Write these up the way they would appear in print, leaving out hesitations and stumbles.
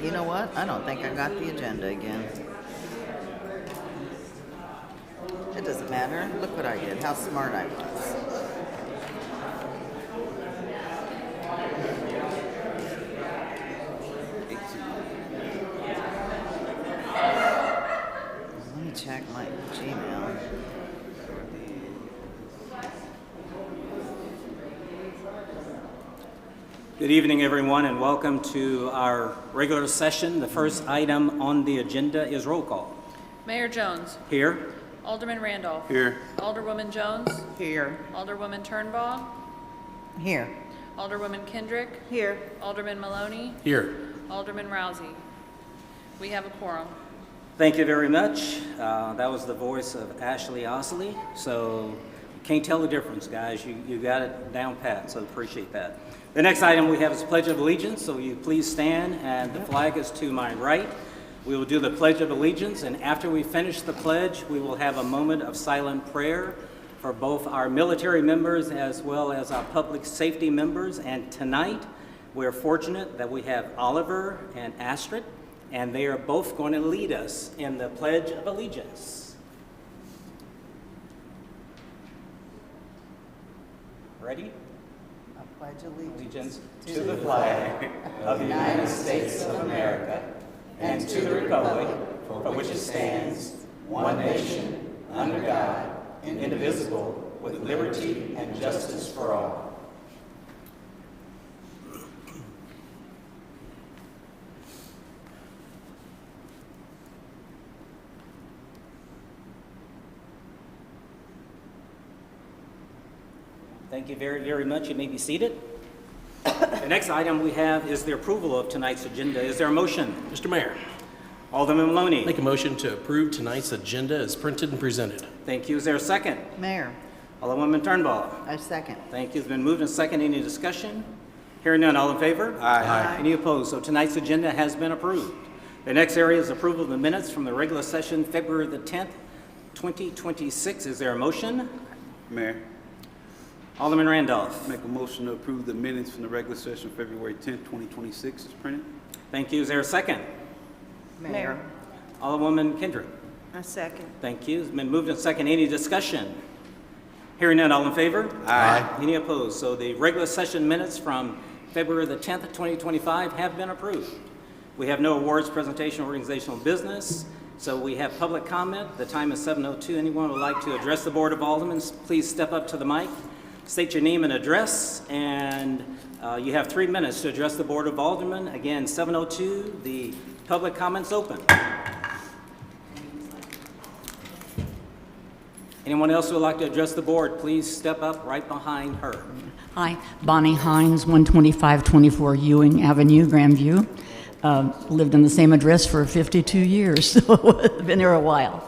You know what? I don't think I got the agenda again. It doesn't matter. Look what I did. How smart I was. Let me check my Gmail. Good evening, everyone, and welcome to our regular session. The first item on the agenda is roll call. Mayor Jones. Here. Alderman Randolph. Here. Alderwoman Jones. Here. Alderwoman Turnbaugh. Here. Alderwoman Kendrick. Here. Alderman Maloney. Here. Alderman Rousey. We have a quorum. Thank you very much. That was the voice of Ashley Osley. So can't tell the difference, guys. You got it down pat, so appreciate that. The next item we have is the Pledge of Allegiance, so will you please stand, and the flag is to my right. We will do the Pledge of Allegiance, and after we finish the pledge, we will have a moment of silent prayer for both our military members as well as our public safety members. And tonight, we're fortunate that we have Oliver and Astrid, and they are both going to lead us in the Pledge of Allegiance. Ready? I pledge Allegiance to the flag of the United States of America and to the republic for which it stands, one nation, under God, indivisible, with liberty and justice for all. Thank you very, very much. You may be seated. The next item we have is the approval of tonight's agenda. Is there a motion? Mr. Mayor, Alderman Maloney. make a motion to approve tonight's agenda as printed and presented. Thank you. Is there a second? Mayor. Alderwoman Turnbaugh. I second. Thank you. It's been moved and seconded. Any discussion? Hearing none. All in favor? Aye. Any opposed? So tonight's agenda has been approved. The next area is approval of the minutes from the regular session, February the 10th, 2026. Is there a motion? Mayor, Alderman Randolph. make a motion to approve the minutes from the regular session February 10th, 2026 is printed. Thank you. Is there a second? Mayor. Alderwoman Kendrick. I second. Thank you. It's been moved and seconded. Any discussion? Hearing none. All in favor? Aye. Any opposed? So the regular session minutes from February the 10th, 2025 have been approved. We have no awards, presentation, organizational business. So we have public comment. The time is 7:02. Anyone who would like to address the Board of Aldermen, please step up to the mic, state your name and address, and you have 3 minutes to address the Board of Aldermen. Again, 7:02, the public comment's open. Anyone else who would like to address the board, please step up right behind her. Hi, Bonnie Hines, 12524 Ewing Avenue, Grandview. Lived in the same address for 52 years, so I've been there a while.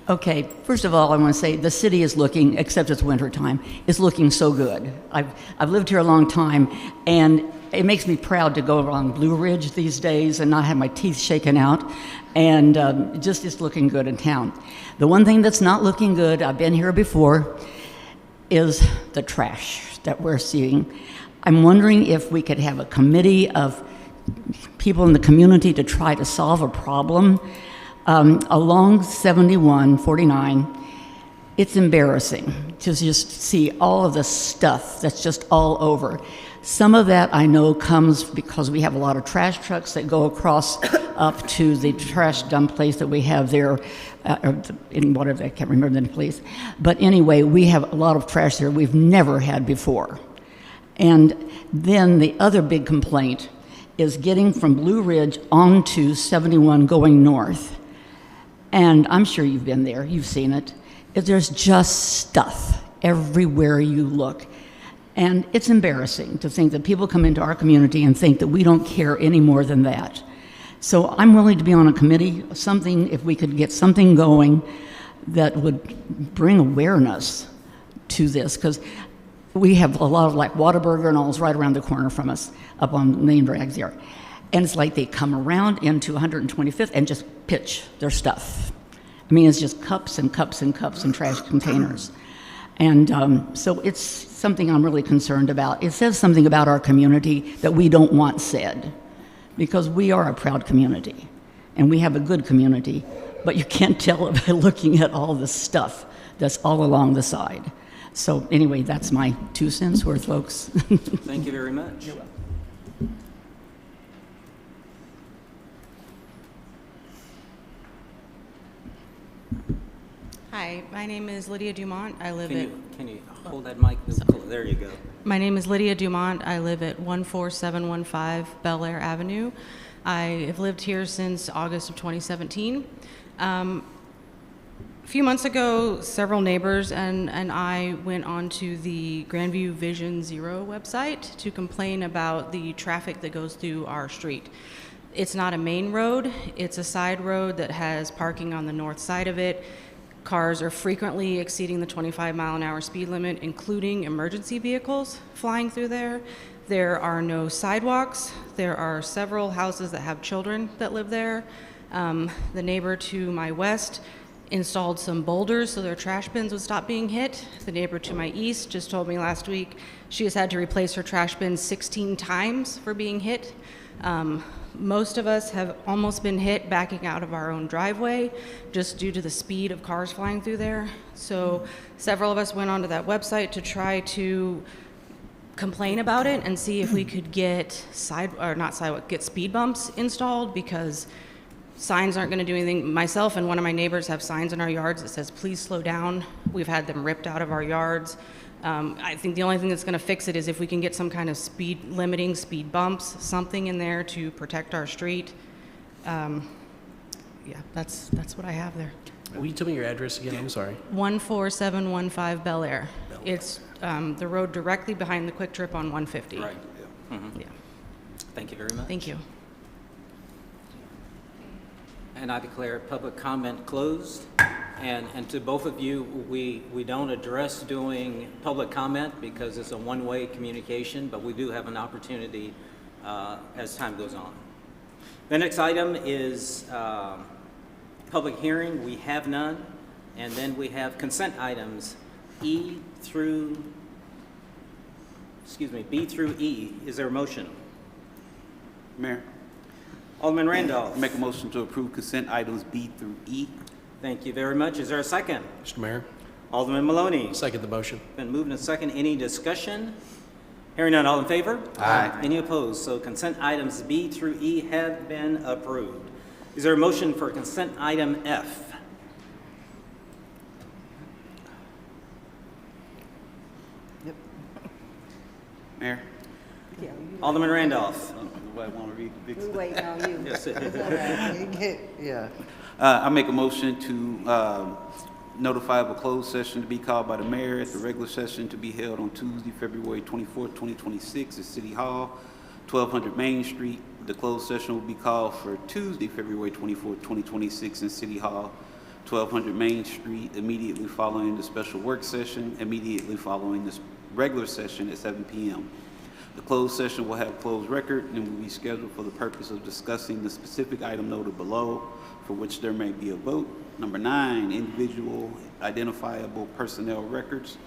Okay, first of all, I want to say the city is looking, except it's winter time, is looking so good. I've lived here a long time, and it makes me proud to go around Blue Ridge these days and not have my teeth shaken out, and just it's looking good in town. The one thing that's not looking good, I've been here before, is the trash that we're seeing. I'm wondering if we could have a committee of people in the community to try to solve a problem. Along 7149, it's embarrassing to just see all of the stuff that's just all over. Some of that I know comes because we have a lot of trash trucks that go across up to the trash dump place that we have there, in whatever, I can't remember the place. But anyway, we have a lot of trash there we've never had before. And then the other big complaint is getting from Blue Ridge onto 71 going north. And I'm sure you've been there, you've seen it. There's just stuff everywhere you look. And it's embarrassing to think that people come into our community and think that we don't care any more than that. So I'm willing to be on a committee, something, if we could get something going that would bring awareness to this, because we have a lot of like Whataburger and all's right around the corner from us up on Main Drags there. And it's like they come around into 125th and just pitch their stuff. I mean, it's just cups and cups and cups and trash containers. And so it's something I'm really concerned about. It says something about our community that we don't want said. because we are a proud community, and we have a good community, but you can't tell it by looking at all the stuff that's all along the side. So anyway, that's my 2 cents worth, folks. Thank you very much. Hi, my name is Lydia Dumont. I live Can you hold that mic? There you go. My name is Lydia Dumont. I live at 14715 Bel Air Avenue. I have lived here since August of 2017. A few months ago, several neighbors and I went onto the Grandview Vision Zero website to complain about the traffic that goes through our street. It's not a main road. It's a side road that has parking on the north side of it. Cars are frequently exceeding the 25-mile-an-hour speed limit, including emergency vehicles flying through there. There are no sidewalks. There are several houses that have children that live there. The neighbor to my west installed some boulders so their trash bins would stop being hit. The neighbor to my east just told me last week she has had to replace her trash bins 16 times for being hit. Most of us have almost been hit backing out of our own driveway just due to the speed of cars flying through there. So several of us went onto that website to try to complain about it and see if we could get speed bumps installed, because signs aren't going to do anything. Myself and one of my neighbors have signs in our yards that says, please slow down. We've had them ripped out of our yards. I think the only thing that's going to fix it is if we can get some kind of speed bumps, something in there to protect our street. Yeah, that's what I have there. Will you tell me your address again? I'm sorry. 14715 Bel Air. It's the road directly behind the Quick Trip on 150. Right. Yeah. Thank you very much. Thank you. And I declare public comment closed. And to both of you, we don't address doing public comment because it's a one-way communication, but we do have an opportunity as time goes on. The next item is public hearing. We have none. And then we have consent items B through E. Is there a motion? Mayor, Alderman Randolph. make a motion to approve consent items B through E. Thank you very much. Is there a second? Mr. Mayor, Alderman Maloney. second the motion. Been moved and second. Any discussion? Hearing none. All in favor? Aye. Any opposed? So consent items B through E have been approved. Is there a motion for consent item F? Yep. Mayor, Alderman Randolph. nobody want to read the big We stuff? waiting on you. Yes. Yeah. I make a motion to notify of a closed session to be called by the mayor at the regular session to be held on Tuesday, February 24th, 2026 at City Hall, 1200 Main Street. The closed session will be called for Tuesday, February 24th, 2026 in City Hall, 1200 Main Street, immediately following the special work session, immediately following this regular session at 7 p.m. The closed session will have closed record and will be scheduled for the purpose of discussing the specific item noted below, for which there may be a vote. Number 9, individual identifiable personnel records,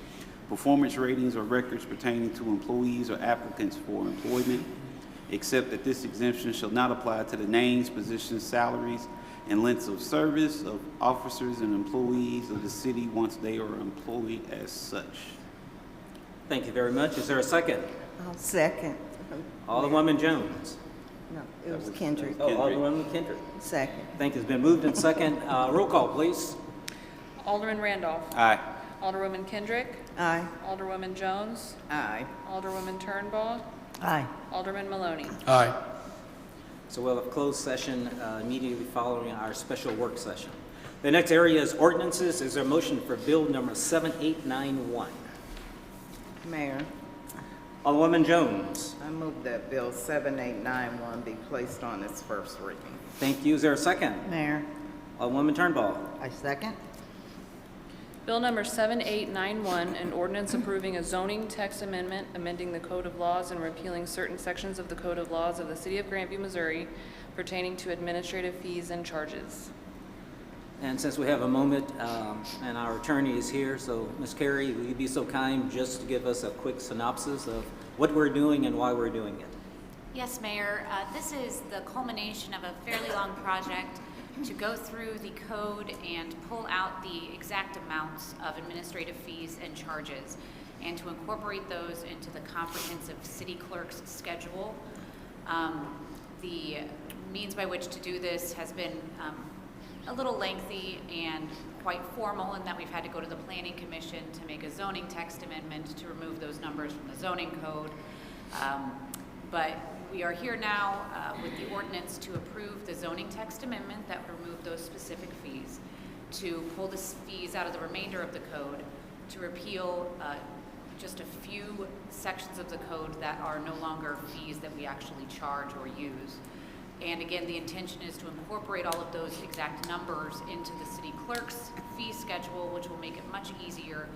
performance ratings or records pertaining to employees or applicants for employment, except that this exemption shall not apply to the names, positions, salaries, and lengths of service of officers and employees of the city once they are employed as such. Thank you very much. Is there a second? I'll second. Alderwoman Jones. No, it was Kendrick. Oh, Alderwoman Kendrick. Second. Thank you. It's been moved and second. Roll call, please. Alderman Randolph. Aye. Alderwoman Kendrick. Aye. Alderwoman Jones. Aye. Alderwoman Turnbull. Aye. Alderman Maloney. Aye. So we'll have a closed session immediately following our special work session. The next area is ordinances. Is there a motion for bill number 7891? Mayor, Alderwoman Jones. I move that Bill 7891 be placed on its first reading. Thank you. Is there a second? Mayor, Alderwoman Turnbull. I second. Bill number 7891, an ordinance approving a zoning text amendment, amending the Code of Laws and repealing certain sections of the Code of Laws of the City of Grandview, Missouri pertaining to administrative fees and charges. And since we have a moment, and our attorney is here, so Ms. Carey, will you be so kind just to give us a quick synopsis of what we're doing and why we're doing it? Yes, Mayor. This is the culmination of a fairly long project to go through the code and pull out the exact amounts of administrative fees and charges, and to incorporate those into the comprehensive city clerk's schedule. The means by which to do this has been a little lengthy and quite formal in that we've had to go to the Planning Commission to make a zoning text amendment to remove those numbers from the zoning code. But we are here now with the ordinance to approve the zoning text amendment that would remove those specific fees, to pull the fees out of the remainder of the code, to repeal just a few sections of the code that are no longer fees that we actually charge or use. And again, the intention is to incorporate all of those exact numbers into the city clerk's fee schedule, which will make it much easier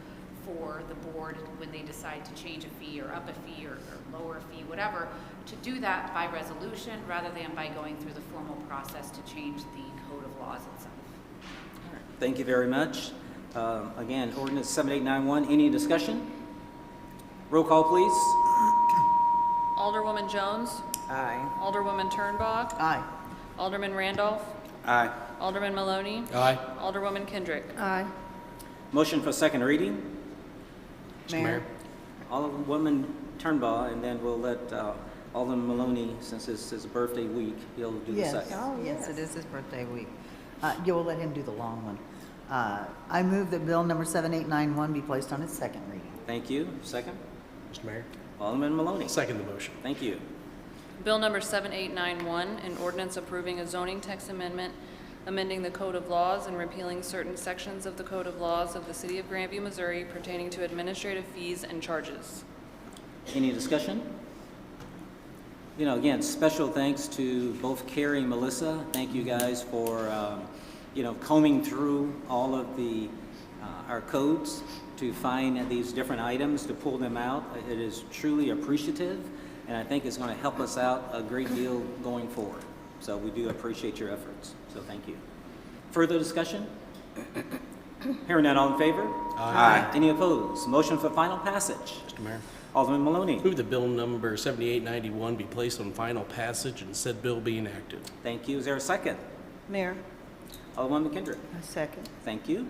for the board when they decide to change a fee or up a fee or lower a fee, whatever, to do that by resolution rather than by going through the formal process to change the code of laws itself. Thank you very much. Again, ordinance 7891, any discussion? Roll call, please. Alderwoman Jones. Aye. Alderwoman Turnbaugh. Aye. Alderman Randolph. Aye. Alderman Maloney. Aye. Alderwoman Kendrick. Aye. Motion for second reading. Mr. Mayor. Alderwoman Turnbaugh, and then we'll let Alderman Maloney, since it's his birthday week, he'll do the Yes. second. Oh, yes, it is his birthday week. You will let him do the long one. I move that bill number 7891 be placed on its second reading. Thank you. Second. Mr. Mayor. Alderman Maloney. Second the motion. Thank you. Bill number 7891, an ordinance approving a zoning text amendment, amending the Code of Laws and repealing certain sections of the Code of Laws of the City of Grandview, Missouri pertaining to administrative fees and charges. Any discussion? You know, again, special thanks to both Carrie and Melissa. Thank you guys for, combing through all of our codes to find these different items, to pull them out. It is truly appreciative, and I think it's going to help us out a great deal going forward. So we do appreciate your efforts. So thank you. Further discussion? Hearing none, all in favor? Aye. Any opposed? Motion for final passage. Mr. Mayor. Alderman Maloney. Move that bill number 7891 be placed on final passage and said bill be enacted. Thank you. Is there a second? Mayor. Alderman McKendrick. A second. Thank you.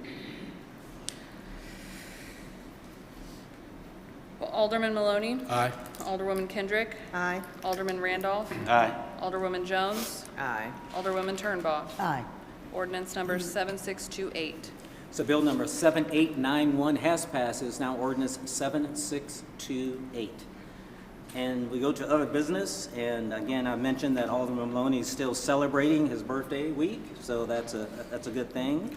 Alderman Maloney. Aye. Alderwoman Kendrick. Aye. Alderman Randolph. Aye. Alderwoman Jones. Aye. Alderwoman Turnbaugh. Aye. Ordinance number 7628. So bill number 7891 has passed. It is now ordinance 7628. And we go to other business. And again, I mentioned that Alderman Maloney is still celebrating his birthday week, so that's a good thing.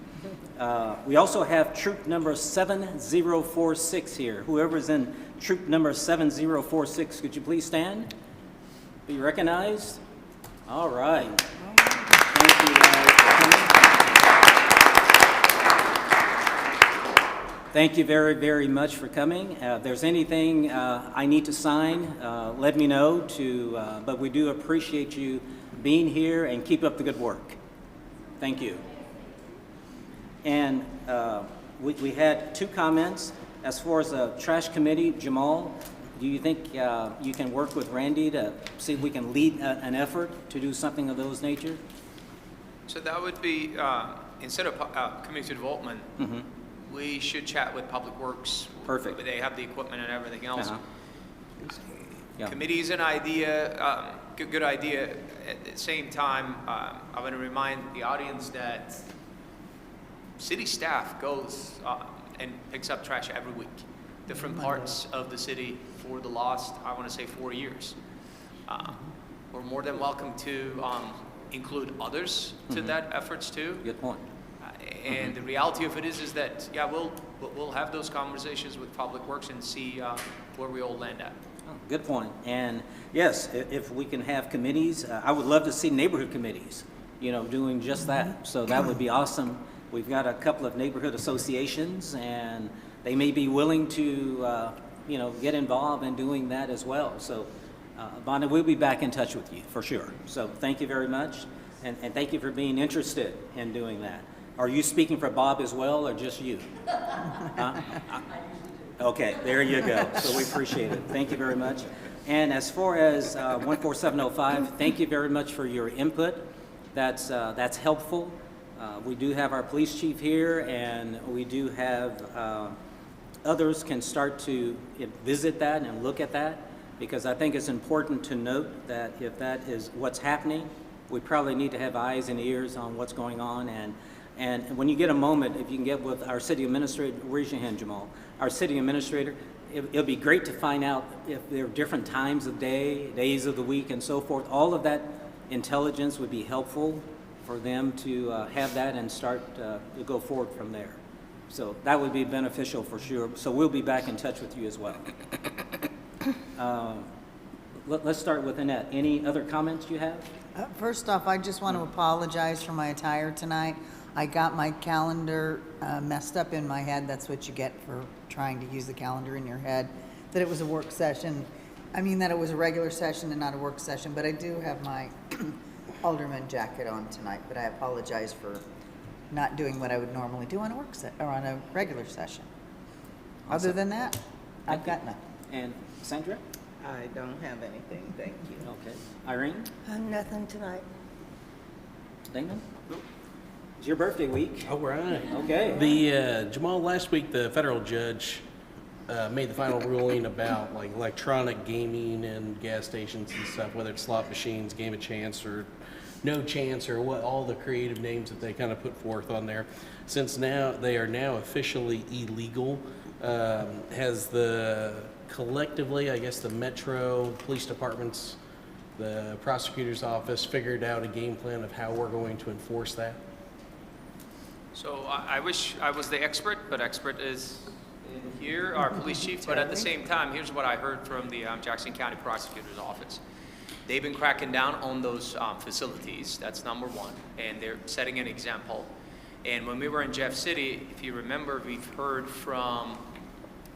We also have troop number 7046 here. Whoever's in troop number 7046, could you please stand? Be recognized. All right. Thank you guys for coming. Thank you very, very much for coming. If there's anything I need to sign, let me know. But we do appreciate you being here, and keep up the good work. Thank you. And we had two comments. As far as the trash committee, Jamal, do you think you can work with Randy to see if we can lead an effort to do something of those nature? So that would be, instead of community development, we should chat with Public Works. Perfect. They have the equipment and everything else. Yeah. Committee's an idea, good idea. At the same time, I want to remind the audience that city staff goes and picks up trash every week. Different parts of the city for the last, I want to say, 4 years. We're more than welcome to include others to that efforts too. Good point. And the reality of it is that, yeah, we'll have those conversations with Public Works and see where we all land at. Oh, good point. And yes, if we can have committees, I would love to see neighborhood committees, doing just that. So that would be awesome. We've got a couple of neighborhood associations, and they may be willing to, get involved in doing that as well. So, Bonnie, we'll be back in touch with you for sure. So thank you very much, and thank you for being interested in doing that. Are you speaking for Bob as well, or just you? Okay, there you go. So we appreciate it. Thank you very much. And as far as 14705, thank you very much for your input. That's helpful. We do have our police chief here, and we do have others can start to visit that and look at that, because I think it's important to note that if that is what's happening, we probably need to have eyes and ears on what's going on. And when you get a moment, if you can get with our city administrator, raise your hand, Jamal, our city administrator, it'll be great to find out if there are different times of day, days of the week, and so forth. All of that intelligence would be helpful for them to have that and start to go forward from there. So that would be beneficial for sure. So we'll be back in touch with you as well. Let's start with Annette. Any other comments you have? First off, I just want to apologize for my attire tonight. I got my calendar messed up in my head. That's what you get for trying to use the calendar in your head. That it was a work session. I mean that it was a regular session and not a work session, but I do have my Alderman jacket on tonight, but I apologize for not doing what I would normally do on a on a regular session. Other than that, I've got nothing. And Sandra? I don't have anything, thank you. Okay. Irene? Nothing tonight. Damon? It's your birthday week. All right. Okay. The Jamal, last week the federal judge made the final ruling about like electronic gaming and gas stations and stuff, whether it's slot machines, game of chance, or no chance, or what all the creative names that they kind of put forth on there. Since now they are now officially illegal, has the collectively, I guess, the Metro police departments, the prosecutor's office figured out a game plan of how we're going to enforce that? So I wish I was the expert, but expert is in here, our police chief. But at the same time, here's what I heard from the Jackson County Prosecutor's Office. They've been cracking down on those facilities. That's number one, and they're setting an example. And when we were in Jeff City, if you remember, we've heard from,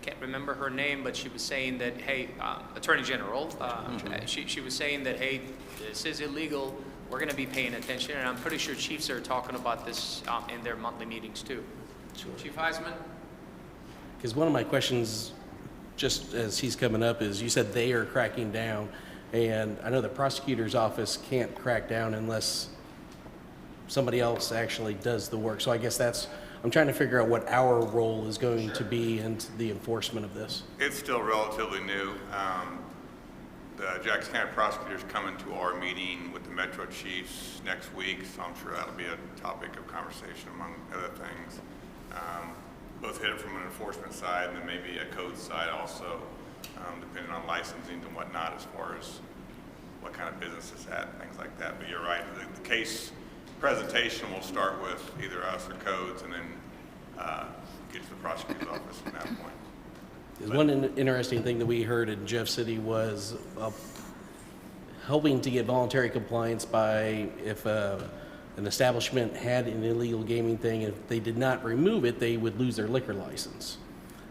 can't remember her name, but she was saying that, hey, Attorney General, she was saying that, hey, this is illegal. We're going to be paying attention, and I'm pretty sure chiefs are talking about this in their monthly meetings too. Sure. Chief Heisman? Because one of my questions, just as he's coming up, is you said they are cracking down, and I know the prosecutor's office can't crack down unless somebody else actually does the work. So I guess I'm trying to figure out what our role is going to be in the enforcement of this. It's still relatively new. The Jackson County prosecutors coming to our meeting with the Metro chiefs next week, so I'm sure that'll be a topic of conversation among other things. Both hit it from an enforcement side and then maybe a code side also, depending on licensing and whatnot as far as what kind of business it's at, things like that. But you're right, the case presentation will start with either us or codes and then get to the prosecutor's office from that point. One interesting thing that we heard in Jeff City was helping to get voluntary compliance by if an establishment had an illegal gaming thing, if they did not remove it, they would lose their liquor license.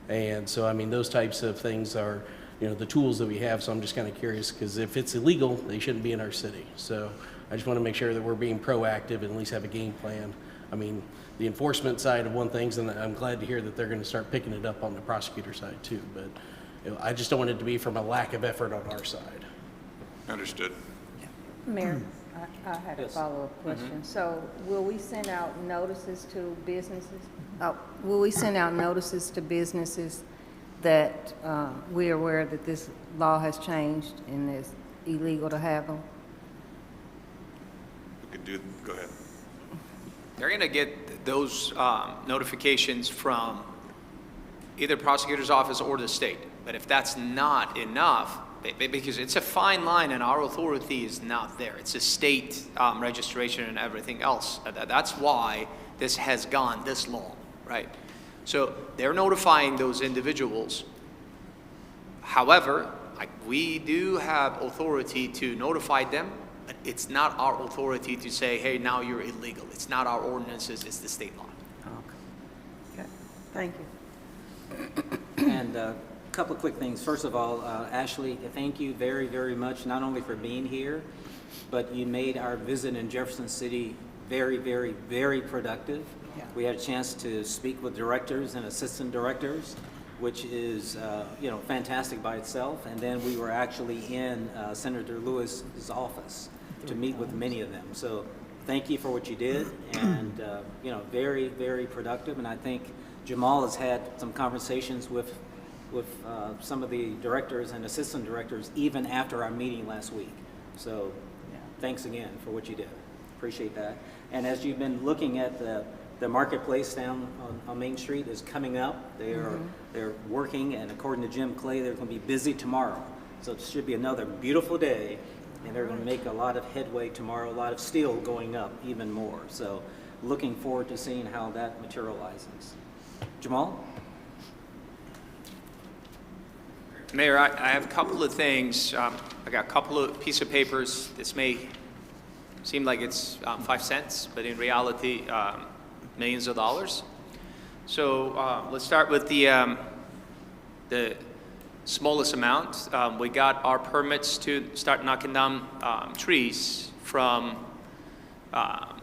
And so, I mean, those types of things are, the tools that we have. So I'm just kind of curious, because if it's illegal, they shouldn't be in our city. So I just want to make sure that we're being proactive and at least have a game plan. I mean, the enforcement side of one thing, and I'm glad to hear that they're going to start picking it up on the prosecutor side too. But I just don't want it to be from a lack of effort on our side. Understood. Mayor, I had a follow-up question. So will we send out notices to businesses? Will we send out notices to businesses that we're aware that this law has changed and it's illegal to have them? We could go ahead. They're going to get those notifications from either prosecutor's office or the state. But if that's not enough, because it's a fine line and our authority is not there. It's a state registration and everything else. That's why this has gone this long, right? So they're notifying those individuals. However, we do have authority to notify them. But it's not our authority to say, hey, now you're illegal. It's not our ordinances, it's the state law. Okay, thank you. And a couple of quick things. First of all, Ashley, thank you very, very much, not only for being here, but you made our visit in Jefferson City very, very, very productive. Yeah. We had a chance to speak with directors and assistant directors. which is, fantastic by itself. And then we were actually in Senator Lewis's office to meet with many of them. So thank you for what you did, and, very, very productive. And I think Jamal has had some conversations with some of the directors and assistant directors even after our meeting last week. So thanks again for what you did. Appreciate that. And as you've been looking at the marketplace down on Main Street is coming up. They're working, and according to Jim Clay, they're going to be busy tomorrow. So it should be another beautiful day, and they're going to make a lot of headway tomorrow, a lot of steel going up even more. So looking forward to seeing how that materializes. Jamal? Mayor, I have a couple of things. I got a couple of pieces of papers. This may seem like it's 5 cents, but in reality, millions of dollars. So let's start with the smallest amount. We got our permits to start knocking down trees from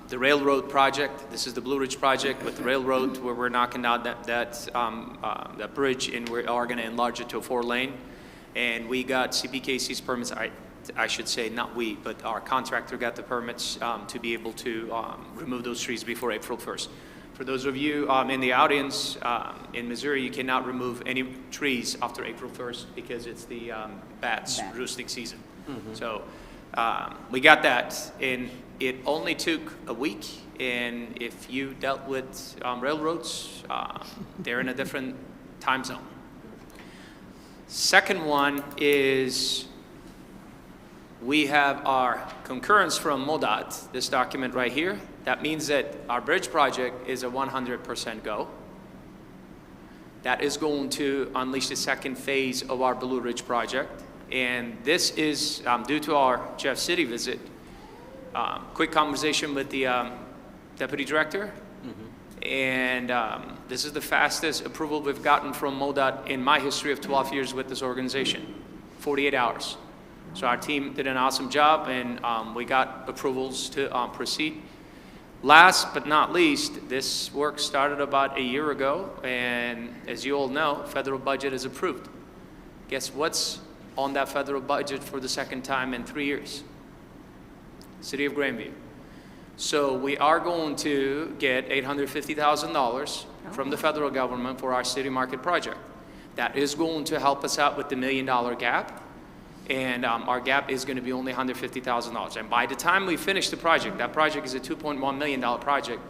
the railroad project. This is the Blue Ridge project with the railroad, where we're knocking down that bridge, and we are going to enlarge it to a 4-lane. And we got CPKC's permits. I should say not we, but our contractor got the permits to be able to remove those trees before April 1st. For those of you in the audience, in Missouri, you cannot remove any trees after April 1st because it's the bats roosting season. So we got that, and it only took a week. And if you dealt with railroads, they're in a different time zone. Second one is we have our concurrence from MoDOT, this document right here. That means that our bridge project is a 100% go. That is going to unleash the second phase of our Blue Ridge project. And this is due to our Jeff City visit. Quick conversation with the deputy director. And this is the fastest approval we've gotten from MoDOT in my history of 12 years with this organization, 48 hours. So our team did an awesome job, and we got approvals to proceed. Last but not least, this work started about a year ago, and as you all know, federal budget is approved. Guess what's on that federal budget for the second time in 3 years? City of Grandview. So we are going to get $850,000 from the federal government for our city market project. That is going to help us out with the $1 million gap. And our gap is going to be only $150,000. And by the time we finish the project, that project is a $2.1 million project,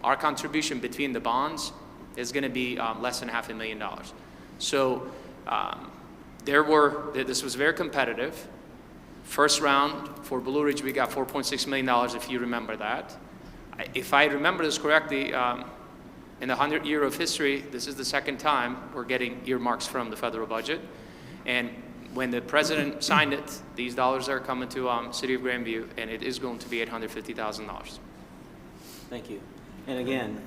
our contribution between the bonds is going to be less than $500,000. So this was very competitive. First round for Blue Ridge, we got $4.6 million, if you remember that. If I remember this correctly, in the 100 year of history, this is the second time we're getting earmarks from the federal budget. And when the president signed it, these dollars are coming to City of Grandview, and it is going to be $850,000. Thank you. And again,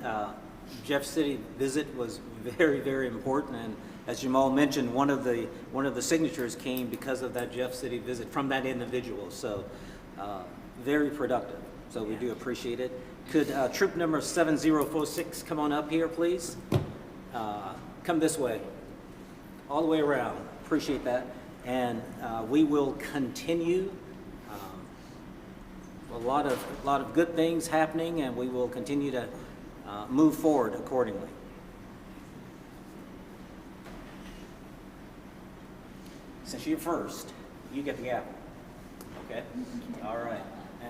Jeff City visit was very, very important. And as Jamal mentioned, one of the signatures came because of that Jeff City visit from that individual. So very productive. So we do appreciate it. Could troop number 7046 come on up here, please? Come this way, all the way around. Appreciate that. And we will continue. A lot of good things happening, and we will continue to move forward accordingly. Since you're first, you get the gavel. Okay? All right.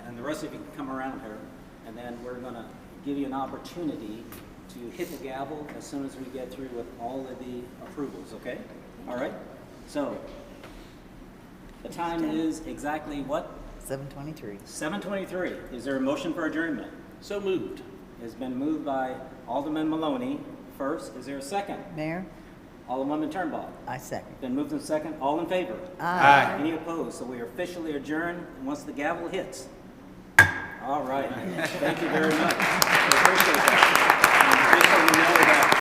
And the rest of you can come around here, and then we're going to give you an opportunity to hit the gavel as soon as we get through with all of the approvals. Okay? All right? So the time is exactly what? 7:23. 7:23. Is there a motion for adjournment? So moved. It's been moved by Alderman Maloney first. Is there a second? Mayor, Alderwoman Turnbull. I second. Been moved in second. All in favor? Aye. Any opposed? So we are officially adjourned once the gavel hits. All right. Thank you very much. We appreciate that. And just so you know that